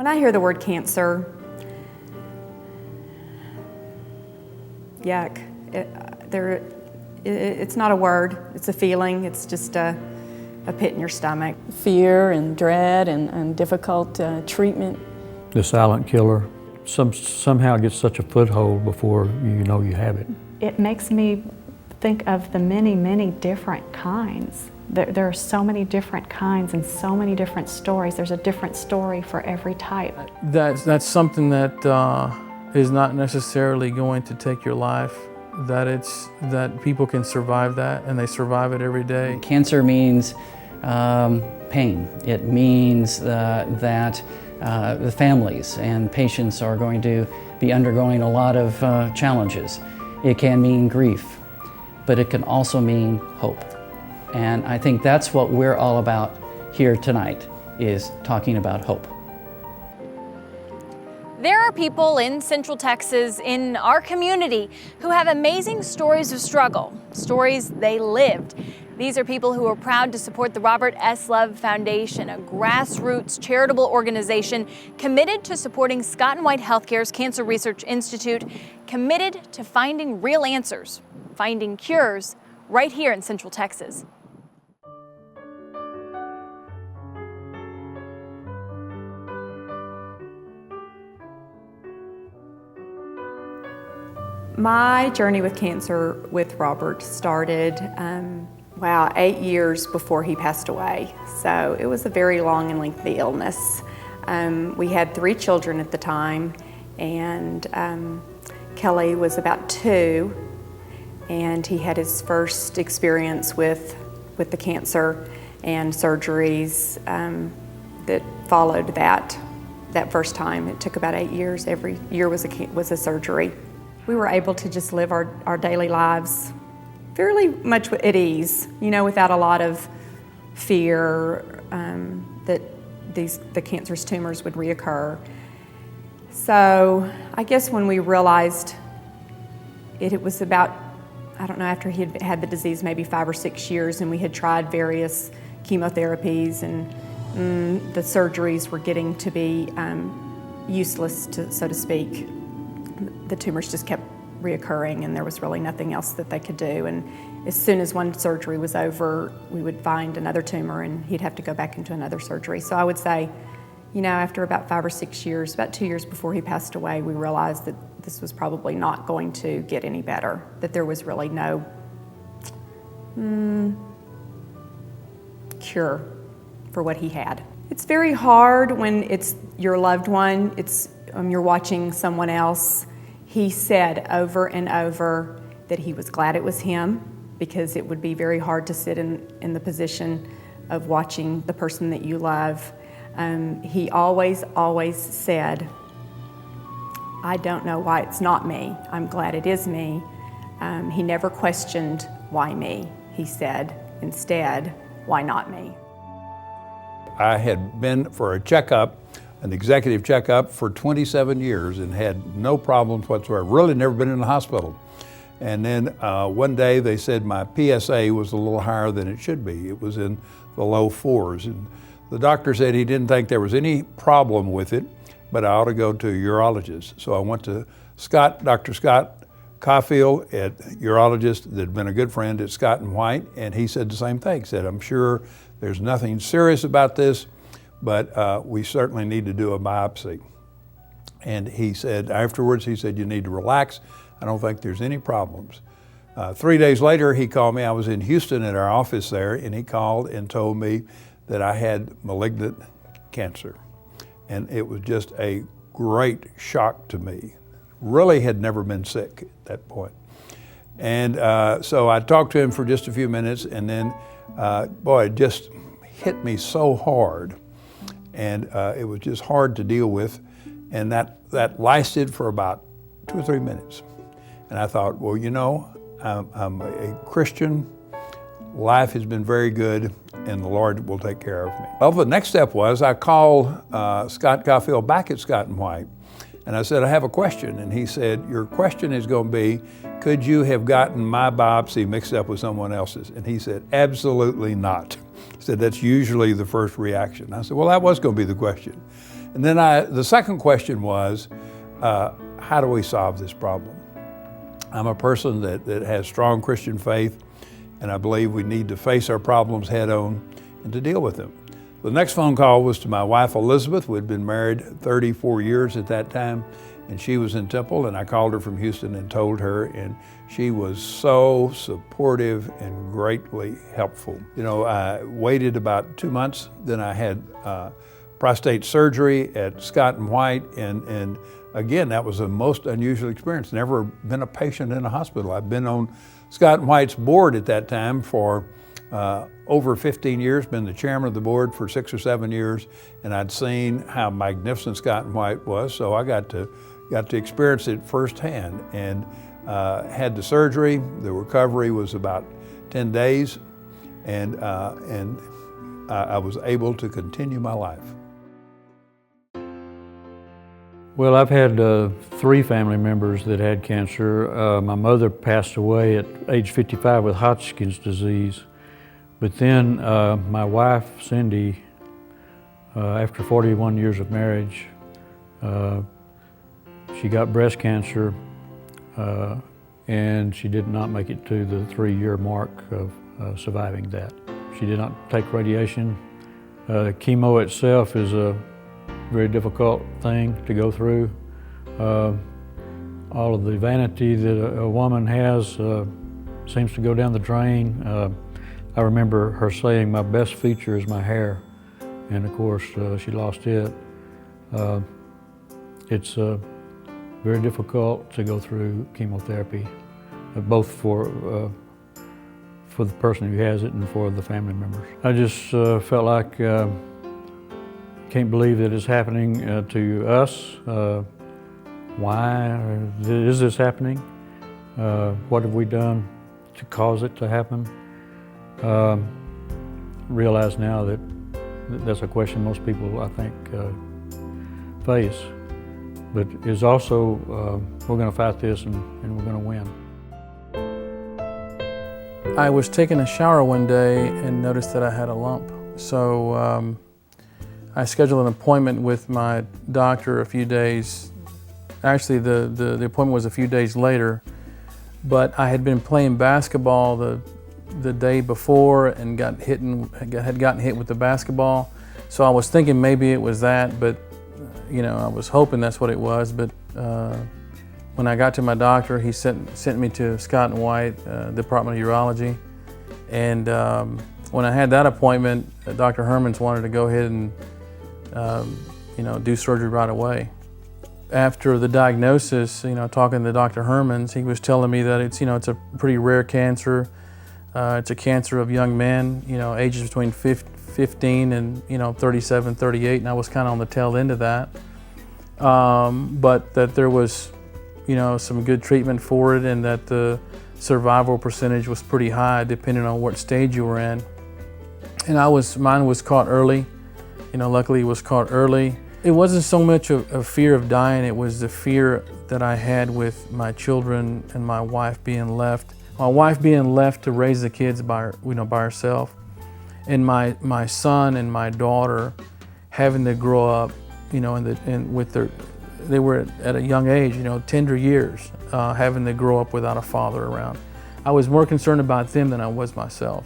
When I hear the word cancer, yuck. It's not a word, it's a feeling, it's just a pit in your stomach. Fear and dread and difficult treatment. The silent killer somehow gets such a foothold before you know you have it. It makes me think of the many, many different kinds. There are so many different kinds and so many different stories. There's a different story for every type. That's something that is not necessarily going to take your life, that people can survive that, and they survive it every day. Cancer means pain. It means that the families and patients are going to be undergoing a lot of challenges. It can mean grief, but it can also mean hope. And I think that's what we're all about here tonight, is talking about hope. There are people in Central Texas, in our community, who have amazing stories of struggle, stories they lived. These are people who are proud to support the Robert S. Love Foundation, a grassroots charitable organization committed to supporting Scott & White Healthcare's Cancer Research Institute, committed to finding real answers, finding cures, right here in Central Texas. My journey with cancer with Robert started, 8 years before he passed away. So it was a very long and lengthy illness. We had 3 children at the time, and Kelly was about 2, and he had his first experience with the cancer and surgeries that followed that first time. It took about 8 years. Every year was a surgery. We were able to just live our daily lives fairly much at ease, without a lot of fear that the cancerous tumors would reoccur. So I guess when we realized it was about, after he had the disease, maybe 5 or 6 years, and we had tried various chemotherapies, and the surgeries were getting to be useless, so to speak. The tumors just kept reoccurring, and there was really nothing else that they could do. And as soon as one surgery was over, we would find another tumor, and he'd have to go back into another surgery. So I would say, after about 5 or 6 years, about 2 years before he passed away, we realized that this was probably not going to get any better, that there was really no cure for what he had. It's very hard when it's your loved one, you're watching someone else. He said over and over that he was glad it was him, because it would be very hard to sit in the position of watching the person that you love. He always said, I don't know why it's not me. I'm glad it is me. He never questioned why me. He said, instead, why not me? I had been for a checkup, an executive checkup, for 27 years and had no problems whatsoever. Really never been in the hospital. And then one day they said my PSA was a little higher than it should be. It was in the low 4s. And the doctor said he didn't think there was any problem with it, but I ought to go to a urologist. So I went to Dr. Scott Caulfield, a urologist that had been a good friend at Scott & White, and he said the same thing. He said, I'm sure there's nothing serious about this, but we certainly need to do a biopsy. And he said, afterwards, he said, you need to relax. I don't think there's any problems. 3 days later, he called me. I was in Houston at our office there, and he called and told me that I had malignant cancer. And it was just a great shock to me. Really had never been sick at that point. And so I talked to him for just a few minutes, and then, it just hit me so hard. And it was just hard to deal with. And that lasted for about 2 or 3 minutes. And I thought, well, I'm a Christian. Life has been very good, and the Lord will take care of me. Well, the next step was I called Scott Caulfield back at Scott & White, and I said, I have a question. And he said, your question is going to be, could you have gotten my biopsy mixed up with someone else's? And he said, absolutely not. He said, that's usually the first reaction. I said, well, that was going to be the question. And then the second question was, how do we solve this problem? I'm a person that has strong Christian faith, and I believe we need to face our problems head on and to deal with them. The next phone call was to my wife, Elizabeth. We'd been married 34 years at that time, and she was in Temple, and I called her from Houston and told her, and she was so supportive and greatly helpful. You know, I waited about 2 months, then I had prostate surgery at Scott and White, and again, that was a most unusual experience. Never been a patient in a hospital. I've been on Scott and White's board at that time for over 15 years, been the chairman of the board for 6 or 7 years, and I'd seen how magnificent Scott and White was, so I got to experience it firsthand, and had the surgery. The recovery was about 10 days, and I was able to continue my life. Well, I've had 3 family members that had cancer. My mother passed away at age 55 with Hodgkin's disease. But then my wife, Cindy, after 41 years of marriage, she got breast cancer, and she did not make it to the 3-year mark of surviving that. She did not take radiation. Chemo itself is a very difficult thing to go through. All of the vanity that a woman has seems to go down the drain. I remember her saying, "My best feature is my hair," and of course she lost it. It's very difficult to go through chemotherapy, both for the person who has it and for the family members. I just felt like can't believe that it's happening to us. Why is this happening? What have we done to cause it to happen? Realize now that that's a question most people, I think, face. But it's also, we're going to fight this and we're going to win. I was taking a shower one day and noticed that I had a lump. So I scheduled an appointment with my doctor a few days. Actually, the appointment was a few days later, but I had been playing basketball the day before and had gotten hit with the basketball. So I was thinking maybe it was that, but you know, I was hoping that's what it was. But when I got to my doctor, he sent me to Scott and White, Department of Urology. And when I had that appointment, Dr. Hermans wanted to go ahead and you know, do surgery right away. After the diagnosis, you know, talking to Dr. Hermans, he was telling me that it's, you know, it's a pretty rare cancer. It's a cancer of young men, you know, ages between 15 and, you know, 37, 38, and I was kind of on the tail end of that. But that there was, you know, some good treatment for it, and that the survival percentage was pretty high depending on what stage you were in. And mine was caught early. You know, luckily it was caught early. It wasn't so much a fear of dying, it was the fear that I had with my children and my wife being left. My wife being left to raise the kids by herself. And my son and my daughter having to grow up, you know, they were at a young age, you know, tender years, having to grow up without a father around. I was more concerned about them than I was myself.